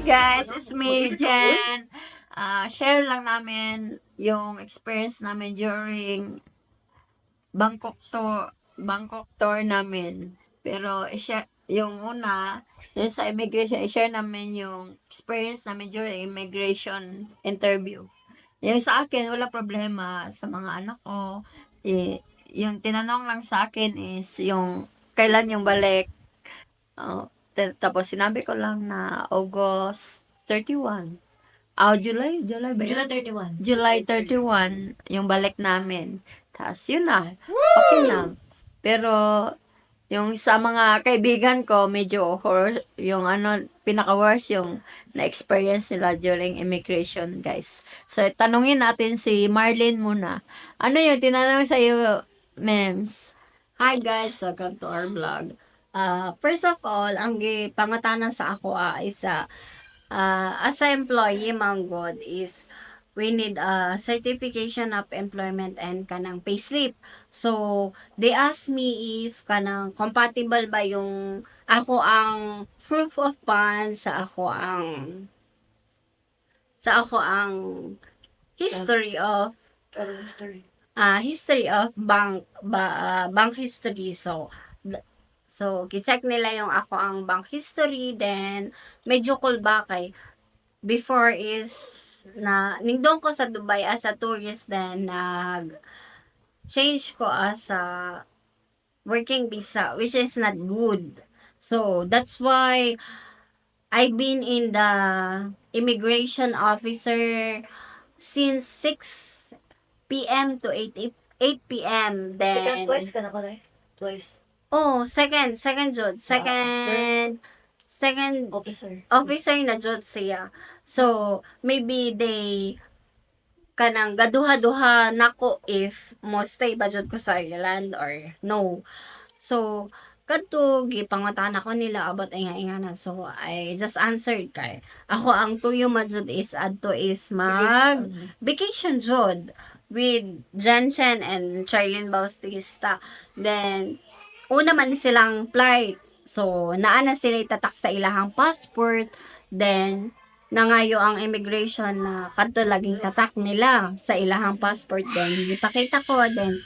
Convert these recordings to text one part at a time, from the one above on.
guys, it's me, Jen. Share lang namin yung experience namin during Bangkok tour namin. Pero yung una, yung sa immigration, i-share namin yung experience namin during immigration interview. Yung sa akin, wala problema sa mga anak ko. Yung tinanong lang sa akin is yung kailan yung balik. Tapos sinabi ko lang na August 31. July ba yun? July 31. July 31, yung balik namin. Tapos yun na, okay na. Pero yung sa mga kaibigan ko, medyo horror, yung pinaka-worst yung na-experience nila during immigration, guys. So, tanungin natin si Marlene muna. Ano yung tinanong sa iyo, Mems? Hi guys, welcome to our vlog. First of all, ang pangutana sa ako is as a employee manggod is we need a certification of employment and kanang payslip. So, they asked me if kanang compatible ba yung ako ang proof of funds sa ako ang history of history of bank history. So gi-check nila yung ako ang bank history, then medyo cool ba kay before is na nindong ko sa Dubai as a tourist, then nag change ko as a working visa, which is not good. So that's why I've been in the immigration officer since 6 p.m. to 8 p.m. Then Twice ka na ko eh. Twice. second jud. Second officer na jud siya. So, maybe they kanang gaduha-duha nako if mo stay ba jud ko sa Ireland or no. So, kadto gipangutahan ako nila about inga-ingana. So, I just answered kay ako ang tuyo jud is adto is mag vacation jud with Jensen and Charlene Bautista. Then, una man silang flight. So, naana sila itatak sa ilahang passport. Then, nangayo ang immigration na kadto laging tatak nila sa ilahang passport. Then, ipakita ko. Then,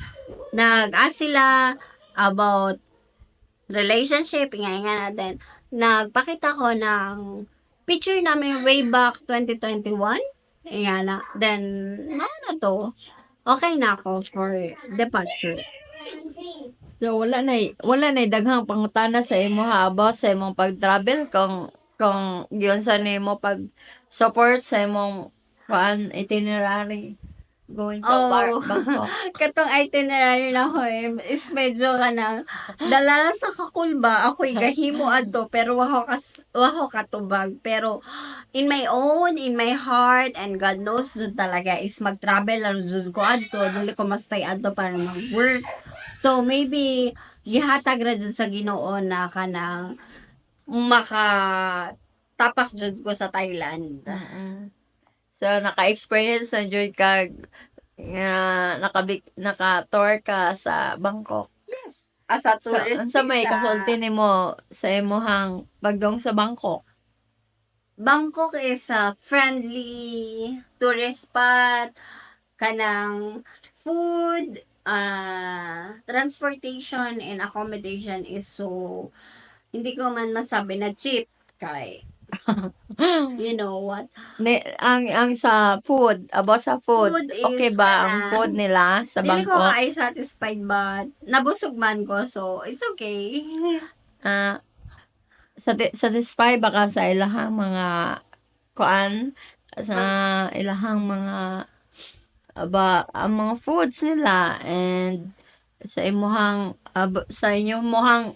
nag-ask sila about relationship. Nga na. Then, nagpakita ko ng picture namin way back 2021. Nga na. Then, na to. Okay na ako for departure. So, wala na daghang pangutana sa imo about sa imong pag-travel kung giyon sa nimo pag support sa imong itinerary going to Bangkok. Katong itinerary na ko is medyo kanang dala sa kakulba ako'y gahimo adto pero waho katubag, pero in my heart and God knows jud talaga is mag-travel lang jud ko adto, dili ko mastay adto para mag-work. So maybe gihatag ra jud sa Ginoo na kanang tapak jud ko sa Thailand. So, naka-experience na jud ka naka-tour ka sa Bangkok. Yes, as a So, tourist. unsa may kasulti nimo sa imong pagdong sa Bangkok? Bangkok is a friendly tourist spot. Kanang food, transportation, and accommodation is so, hindi ko man masabi na cheap. Kay, you know what? Ang sa food, about sa food, Food is, okay ba ang food nila sa Dili ko Bangkok? ay satisfied but nabusog man ko, so it's okay. Ah, satisfy ba ka sa ilahang mga sa ilahang mga ang mga foods nila and sa inyong mohang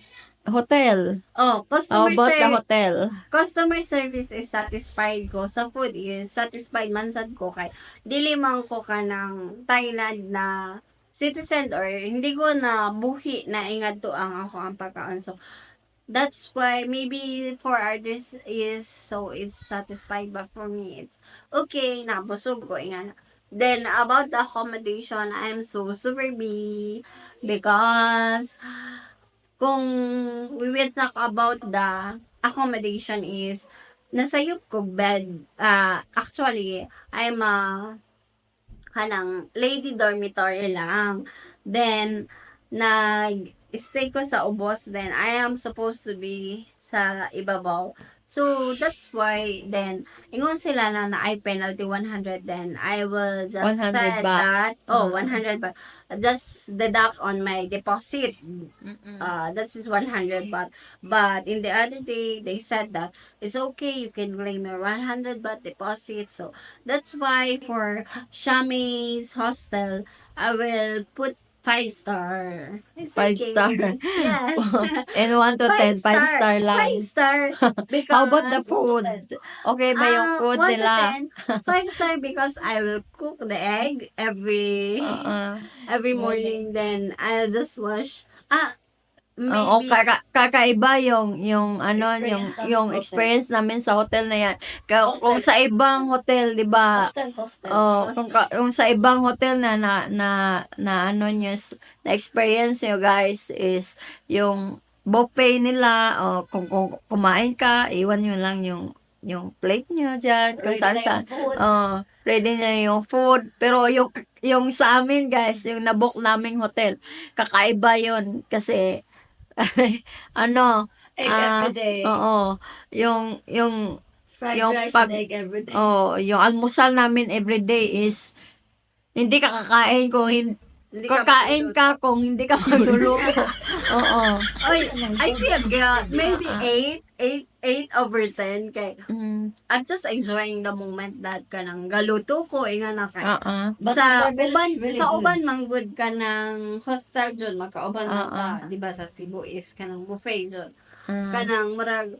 hotel? Oh, How about the hotel? customer service is satisfied ko. Sa food is satisfied man sad ko kay dili man ko ka ng Thailand na citizen or hindi ko na buhi na ingadto ang ako ang pagkaon. So that's why maybe for others is so it's satisfied, but for me it's okay na busog ko ingana. Then about the accommodation, I'm so super B because kung we will talk about the accommodation is nasayop ko bed. Actually, I'm a kanang lady dormitory lang. Then, nag-stay ko sa ubos. Then, I am supposed to be sa ibabaw. So, that's why, then, ingon sila na I penalty 100, then I will just 100 set baht. that, 100 baht, just deduct on my deposit. Mm-mm. That is 100 baht. But in the other day, they said that it's okay, you can claim your 100 baht deposit. So that's why for Shami's hostel, I will put 5 star. It's 5 okay. star. Yes. And 1 to 10, 5 star lang. 5 star. Because How about the food? Okay ba yung food 1 to nila? 10, 5 star because I will cook the egg every morning. Then I'll just wash. Oo, Maybe. kakaiba yung ano, yung experience namin sa hotel na yan. Kung sa ibang hotel, 'di ba? Hostel. Oh, kung sa ibang hotel na ano nyo, na experience nyo guys is yung buffet nila, kung kumain ka, iwan nyo lang yung plate nyo dyan, kung Ready saan na saan. yung food. Ready na yung food. Pero yung sa amin guys, yung nabook naming hotel, kakaiba yun. Kasi, ano, Egg every day. oo, yung Fried yung rice pag, and egg every day. yung almusal namin everyday is hindi ka kakain kung Hindi ka kakain ka kung hindi ka magluluto. Oo. Oy, I feel good. Maybe 8 over 10. Kay, Mm. I'm just enjoying the moment that kanang galuto ko, inga na kay. Oo. But Sa the barbell uban, is really sa good. uban manggod ka ng hostel jud magkauban man Oo. ta, di ba sa Cebu is kanang buffet jud. Mm. Kanang murag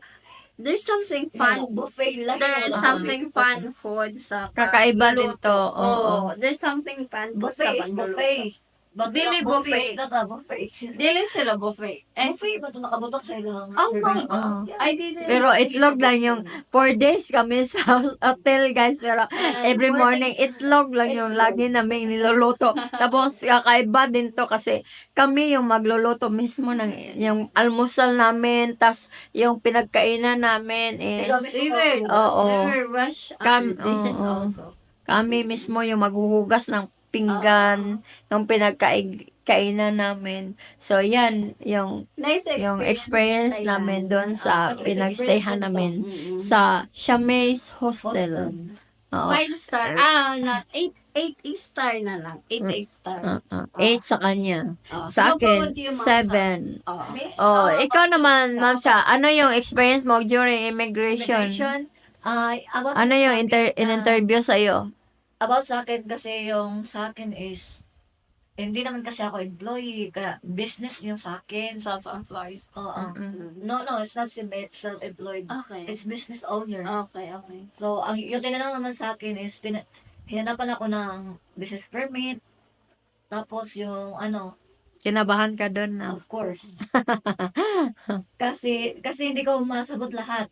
there's something Fun. fun. Buffet lang. There's Oo. something fun food sa Kakaiba din pagluluto. to. Oo. There's something fun food sa Buffet is pagluluto. buffet. But Dili buffet. Buffet. Dili sila buffet. Buffet ba ito nakabutok sa ilang Oh, serving? Oo. I didn't Pero see itlog the lang buffet. yung 4 days kami sa hotel guys. Pero every morning itlog lang yung lagi namin niluluto. Tapos kakaiba din to kasi kami yung magluluto mismo ng yung almusal namin. Tas yung pinagkainan namin is Oo. We were wash dishes oo. also. Kami mismo yung maghuhugas ng pinggan, yung pinagkainan namin. So, yan, yung Nice experience sa namin Thailand. doon sa At least pinagstayhan it's very namin Mm-mm. sa Siamese Hostel. Oo. 5 star. Not 8 star na lang. 8 star. 8 sa kanya. Oh, Sa akin, sinupagod yung mga 7. Oh. Ikaw naman, Ma'am Cha, ano yung experience mo during immigration? About Ano yung sa akin, in-interview sa'yo? about sa akin kasi yung sa akin is hindi naman kasi ako employee, kaya business yung sa akin. Self-employed. Oo. Mm-mm. No, it's not self-employed. Okay. It's business owner. Okay. So, yung tinanong naman sa akin is, hinanapan ako ng business permit. Tapos yung Kinabahan ka doon na? of course. kasi hindi ko masagot lahat.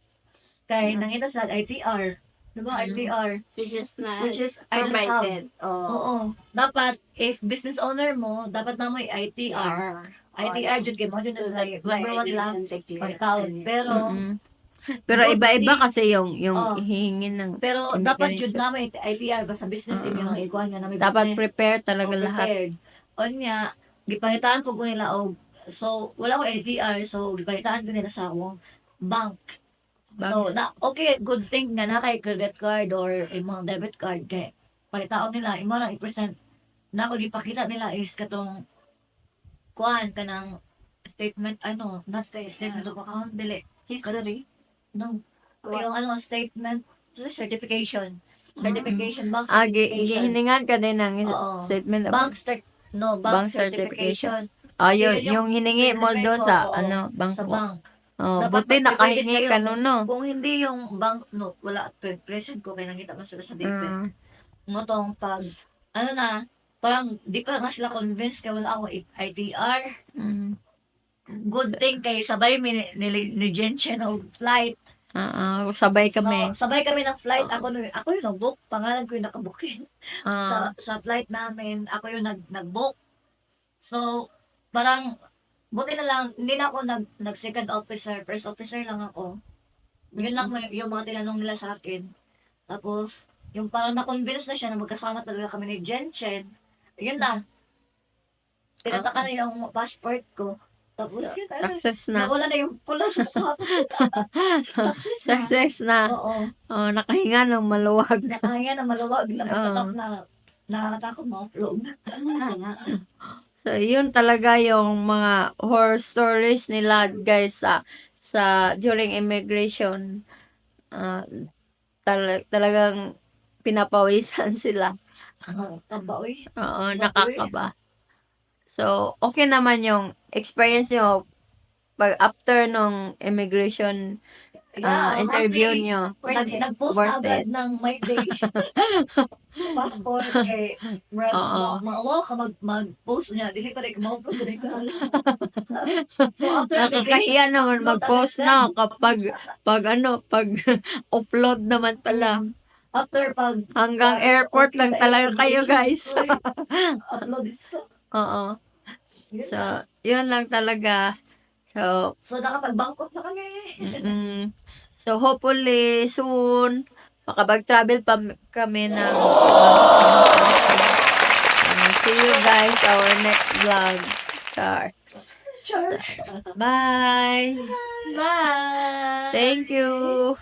Kaya nangita sa ITR. Diba, ITR? Which is na Which is, I don't have. provided. Oh. Oo. Dapat, if business owner mo, dapat na mo yung ITR. ITR, dyan kayo mo, dyan So na that's why number I one lang, didn't declare. pag-count. Pero, Mm-mm. Pero good iba-iba thing. kasi yung Oh. hihingin ng pero dapat yun immigration. namin ITR, basta business, yung ikuhan nga namin Dapat business. prepare talaga O, lahat. prepared. O niya, gipangitaan ko nila so wala ko ATR, so gipangitaan ko nila sa akong bank. So, okay, good thing nga na kay credit card or mga debit card kay pangitaon nila, imo lang i-present na ako gipakita nila is katong kuan kanang statement statement of account dili History. no yung statement certification bank certification Hiningan ka din ng Oo. statement of bank certification. certification. Yun, Yun yung hiningi mo pinrepare doon ko, sa, oo, sa bangko. bank. Oh, Dapat buti mag-credit nakahingi kayo. ka nun, no? Kung hindi yung bank note, wala, present ko, kaya nakita man sila sa date. Mm. Motong pag, parang di pa nga sila convinced kaya wala ako ITR. Mm. Good thing kay sabay ni Genshin ng flight. Sabay kami. So, sabay kami ng flight. Ako yung nag-book. Pangalan ko yung nakabukin. Sa flight namin, ako yung nag-book. So, parang, buti na lang, hindi na ako nag-second officer, first officer lang ako. Yun lang yung mga tinanong nila sa akin. Tapos, yung parang na-convince na siya na magkasama talaga kami ni Jenchen. Yun na. Tinataka na yung passport ko. Tapos, So, yun, success na. nawala na yung pula sa mukha ko. Success na. Success na. Oo. Oh, nakahinga ng maluwag. Nakahinga na maluwag na Oo. na nakakatakot ma-upload. So, yun talaga yung mga horror stories nila, guys, sa during immigration. Ah, talagang pinapawisan sila. Kabawi. Oo, nakakaba. So, okay naman yung experience nyo pag after nung immigration interview okay. nyo. Nag-post na Worth agad it. ng my day. Passport kay Oo. maawa ka mag-post niya. Dili pa rin ma-upload rin ka. So after Nakakahiya naman mag-post na kapag pag upload naman pala. After pag Hanggang airport okay lang sa talaga kayo, immigration, guys. sorry, upload it sa Oo. So, yun lang talaga. So, so nakapag-Bangkok na kami. so hopefully soon makapag-travel pa kami ng see you guys our next vlog. Sure. Bye. Bye! Thank you.